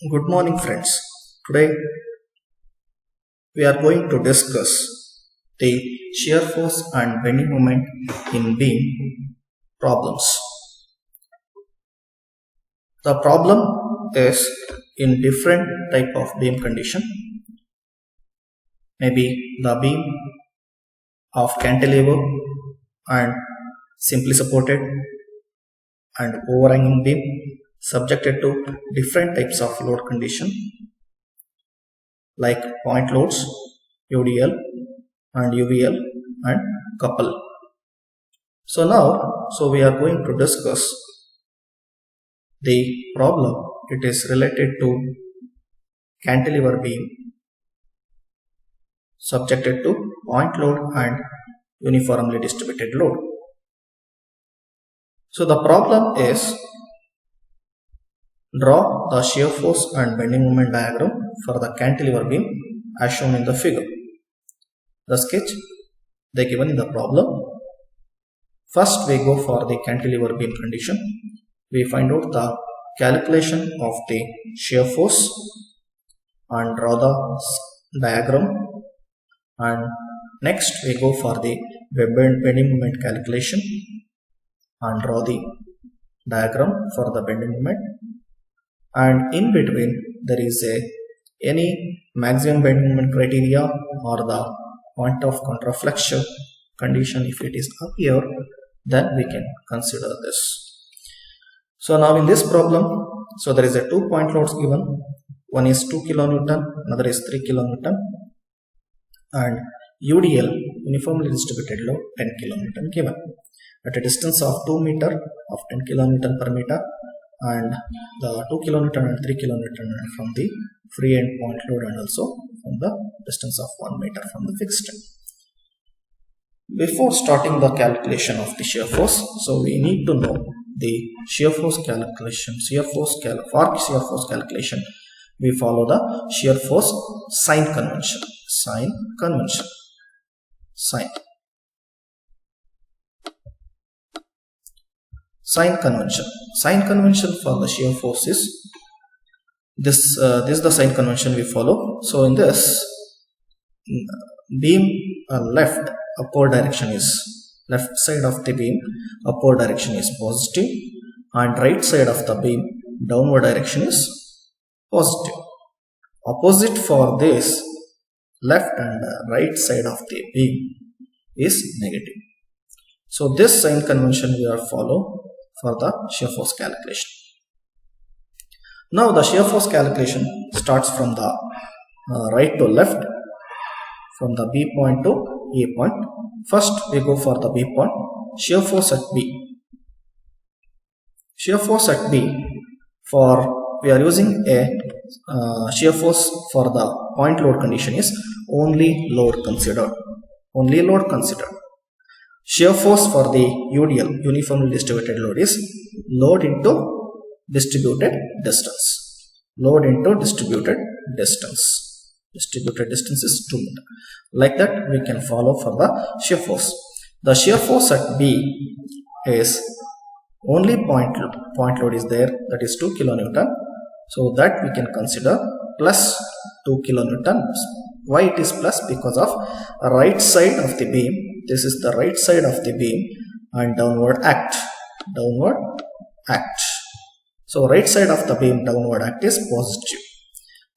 Good morning, friends. Today we are going to discuss the shear force and bending moment in beam problems. The problem is in different type of beam condition. Maybe the beam of cantilever and simply supported and overhanging beam subjected to different types of load condition like point loads, UDL and UVL and couple. So we are going to discuss the problem. It is related to cantilever beam subjected to point load and uniformly distributed load. So the problem is, draw the shear force and bending moment diagram for the cantilever beam as shown in the figure. The sketch they given in the problem. First we go for the cantilever beam condition. We find out the calculation of the shear force and draw the diagram, and next we go for the bending moment calculation and draw the diagram for the bending moment, and in between there is any maximum bending moment criteria or the point of contraflexion condition. If it is up here, then we can consider this. So now in this problem, so there is a 2 point loads given. One is 2 kilonewton, another is 3 kilonewton, and UDL uniformly distributed load 10 kilonewton given at a distance of 2 meter of 10 kilonewton per meter, and the 2 kilonewton and 3 kilonewton from the free end point load and also from the distance of 1 meter from the fixed end. Before starting the calculation of the shear force, so we need to know the shear force calculation. For shear force calculation, we follow the shear force sign convention. Sign convention for the shear force is this. This is the sign convention we follow. So in this, beam left upward direction is, left side of the beam upward direction is positive, and right side of the beam downward direction is positive. Opposite for this, left and right side of the beam is negative. So this sign convention we are follow for the shear force calculation. Now the shear force calculation starts from the right to left, from the B point to A point. First we go for the B point. Shear force at B. Shear force at B, we are using a shear force for the point load condition is only load considered. Shear force for the UDL uniformly distributed load is load into distributed distance. Distributed distance is 2 meter. Like that we can follow for the shear force. The shear force at B is only point load is there, that is 2 kilonewton. So that we can consider plus 2 kilonewton. Why it is plus? Because of right side of the beam. This is the right side of the beam and downward act. So right side of the beam downward act is positive.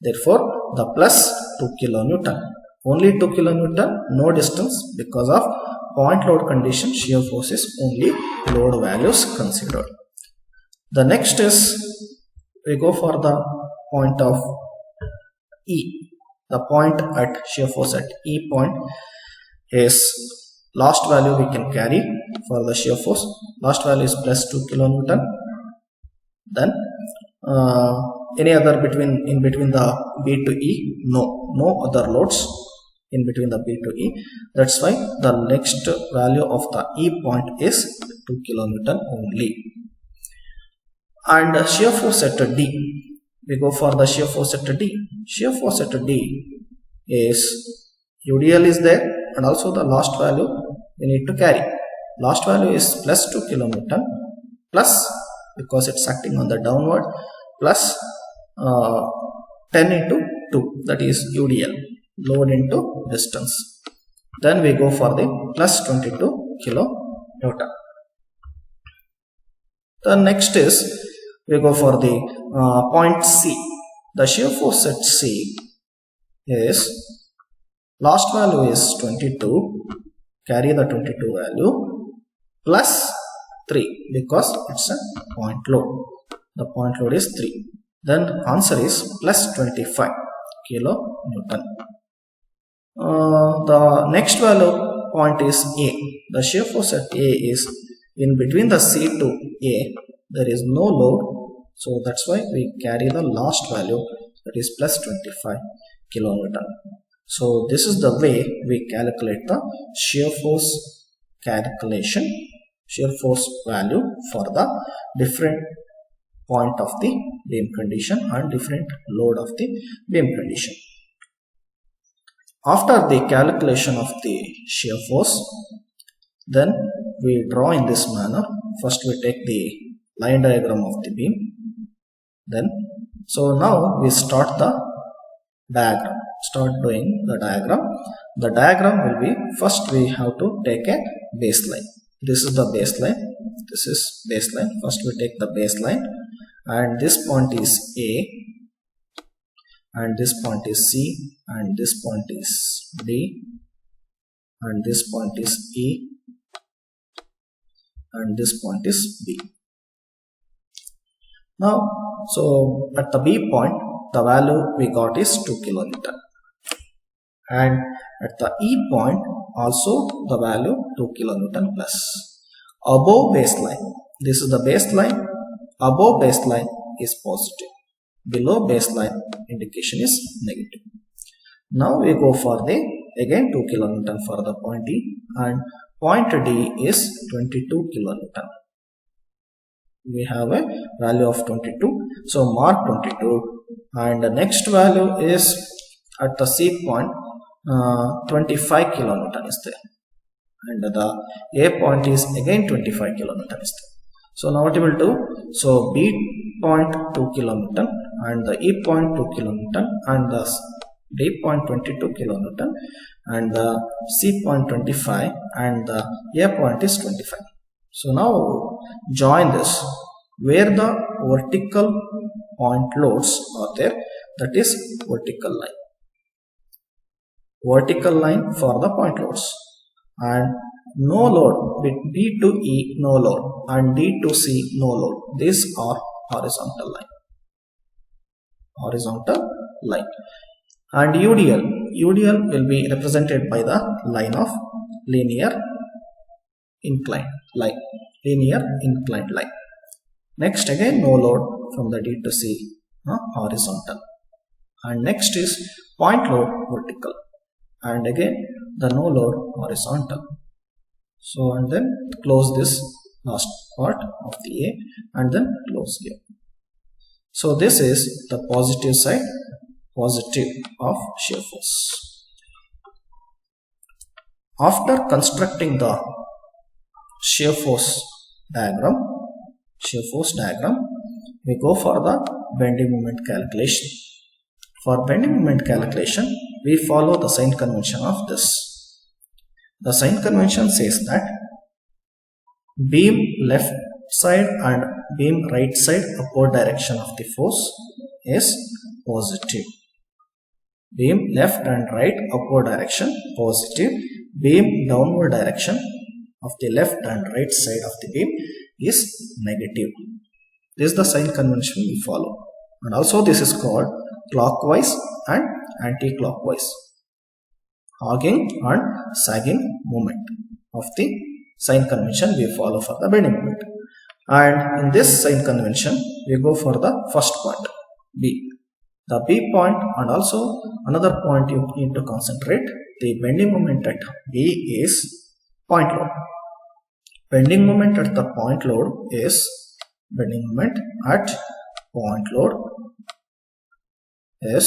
Therefore the plus 2 kilonewton. Only 2 kilonewton, no distance. Because of point load condition, shear force is only load values considered. The next is, we go for the point of E. The point at shear force at E point is last value we can carry for the shear force. Last value is plus 2 kilonewton. Then any other in between the B to E, no other loads in between the B to E. That's why the next value of the E point is 2 kilonewton only. And shear force at D, we go for the shear force at D. Shear force at D is UDL is there, and also the last value we need to carry. Last value is plus 2 kilonewton plus, because it's acting on the downward, plus uh, 10 into 2, that is UDL, load into distance. Then we go for the plus 22 kilonewton. The next is we go for the point C. The shear force at C is last value is 22, carry the 22 value plus 3 because it's a point load. The point load is 3. Then answer is plus 25 kilonewton. The next value point is A. The shear force at A is in between the C to A. There is no load, so that's why we carry the last value, that is plus 25 kilonewton. So this is the way we calculate the shear force calculation, shear force value for the different point of the beam condition and different load of the beam condition. After the calculation of the shear force, then we draw in this manner. First we take the line diagram of the beam. Then, so now we start the diagram. Start doing the diagram. The diagram will be, first we have to take a baseline. This is the baseline. This is baseline. First we take the baseline, and this point is A, and this point is C, and this point is D, and this point is E, and this point is B. Now, so at the B point, the value we got is 2 kilonewton, and at the E point also the value 2 kilonewton plus. Above baseline, this is the baseline, above baseline is positive, below baseline indication is negative. Now we go for the again 2 kilonewton for the point E, and point D is 22 kilonewton. We have a value of 22, so mark 22, and the next value is at the C point 25 kilonewton is there, and the A point is again 25 kilonewton is there. So now what we will do, so B point 2 kilonewton, and the E point 2 kilonewton, and the D point 22 kilonewton, and the C point 25, and the A point is 25. So now join this where the vertical point loads are there, that is vertical line. Vertical line for the point loads, and no load with B to E no load, and D to C no load. These are horizontal line. Horizontal line. And UDL will be represented by the line of linear inclined line. Linear inclined line. Next again no load from the D to C, horizontal. And next is point load vertical, and again the no load horizontal. So and then close this last part of the A, and then close here. So this is the positive side, positive of shear force. After constructing the shear force diagram, we go for the bending moment calculation. For bending moment calculation, we follow the sign convention of this. The sign convention says that beam left side and beam right side upward direction of the force is positive. Beam left and right upward direction positive. Beam downward direction of the left and right side of the beam is negative. This is the sign convention we follow, and also this is called clockwise and anti-clockwise, hogging and sagging movement of the sign convention we follow for the bending moment. And in this sign convention, we go for the first point, B. The B point, and also another point you need to concentrate, the bending moment at B is point load. Bending moment at the point load is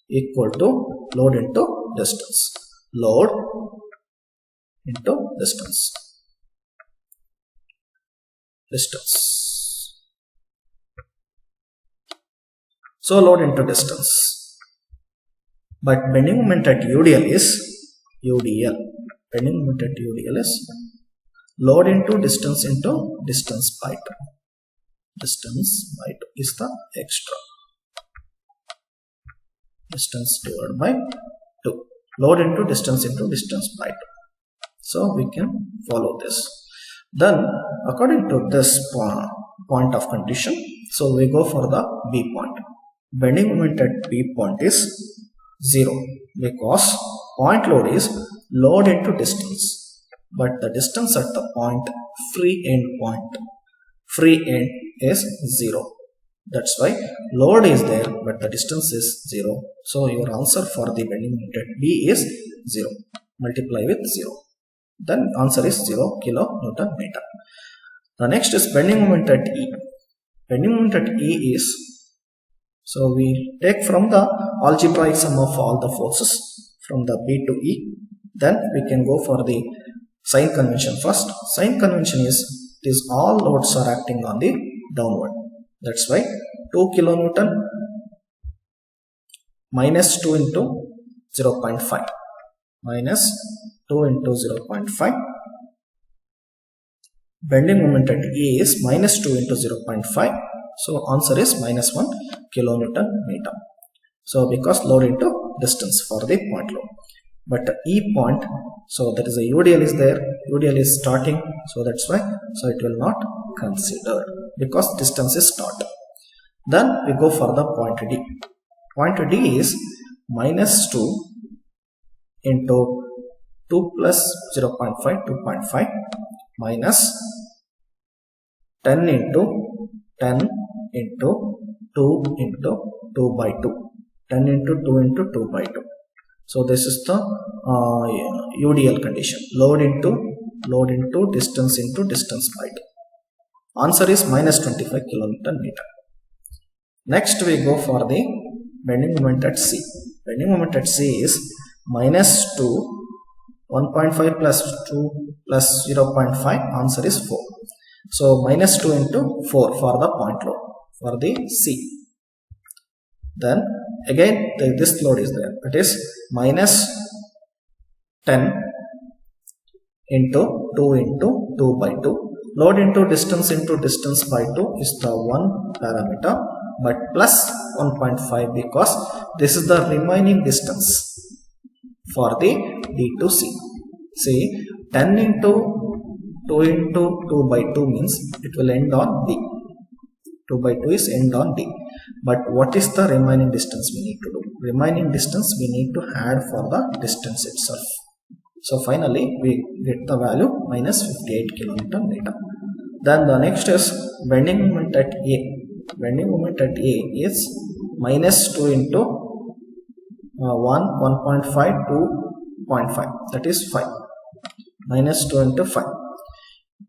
equal to load into distance. Load into distance. So load into distance. But bending moment at UDL is UDL. Bending moment at UDL is load into distance by 2. Distance by 2 is the extra. Distance divided by 2. Load into distance by 2. So we can follow this. Then according to this point of condition, so we go for the B point. Bending moment at B point is 0 because point load is load into distance, but the distance at the point free end is 0. That's why load is there but the distance is 0. So your answer for the bending moment at B is 0. Multiply with 0. Then answer is 0 kilonewton meter. The next is bending moment at E. Bending moment at E is, so we take from the algebraic sum of all the forces from the B to E. Then we can go for the sign convention first. Sign convention is all loads are acting on the downward. That's why 2 kilonewton minus 2 into 0.5 minus 2 into 0.5. Bending moment at E is minus 2 into 0.5. So answer is minus 1 kilonewton meter. So because load into distance for the point load. But E point, so that is a UDL is there. UDL is starting. So that's why. So it will not consider because distance is start. Then we go for the point D. Point D is minus 2 into 2 plus 0.5, 2.5 minus 10 into 10 into 2 into 2 by 2. 10 into 2 into 2 by 2. So this is the UDL condition. Load into distance by 2. Answer is minus 25 kilonewton meter. Next we go for the bending moment at C. Bending moment at C is minus 2, 1.5 plus 2 plus 0.5. Answer is 4. So minus 2 into 4 for the point load for the C. Then again this load is there. It is minus 10 into 2 into 2 by 2. Load into distance by 2 is the one parameter, but plus 1.5 because this is the remaining distance for the D to C. See, 10 into 2 into 2 by 2 means it will end on D. 2 by 2 is end on D. But what is the remaining distance we need to do? Remaining distance we need to add for the distance itself. So finally we get the value minus 58 kilonewton meter. Then the next is bending moment at A. Bending moment at A is minus 2 into 1.5 to 0.5, that is 5. Minus 2 into 5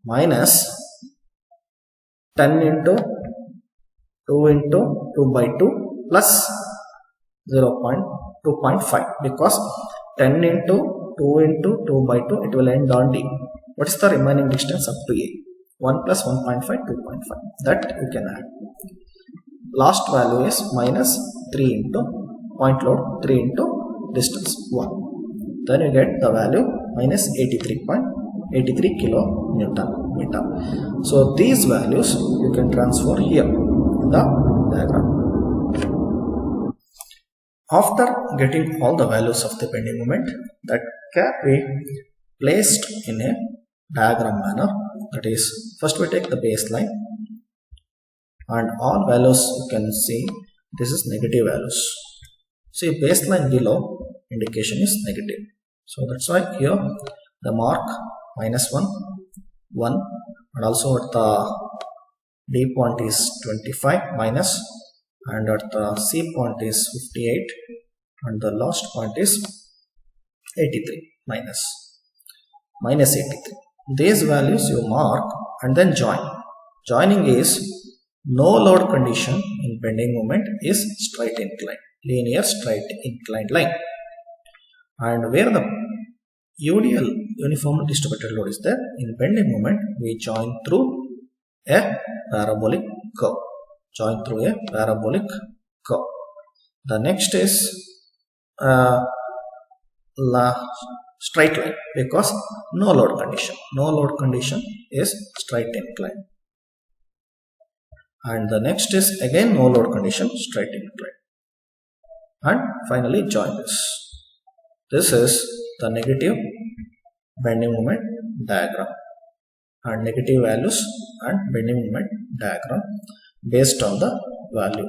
minus 10 into 2 into 2 by 2 plus 0.2.5 because 10 into 2 into 2 by 2 it will end on D. What is the remaining distance up to A? 1 plus 1.5, 2.5. That you can add. Last value is minus 3 into point load, 3 into distance 1. Then you get the value minus 83 kilonewton meter. So these values you can transfer here in the diagram. After getting all the values of the bending moment, that can be placed in a diagram manner. That is, first we take the baseline and all values you can see this is negative values. See, baseline below indication is negative. So that's why here the mark minus 1, 1, and also at the D point is 25 minus, and at the C point is 58, and the last point is 83 minus 83. These values you mark and then join. Joining is no load condition in bending moment is straight incline, linear straight inclined line, and where the UDL uniformly distributed load is there, in bending moment we join through a parabolic curve. curve. The next is straight line, because no load condition. No load condition is straight incline. And the next is again no load condition, straight incline. And finally join this. This is the negative bending moment diagram, and negative values and bending moment diagram based on the value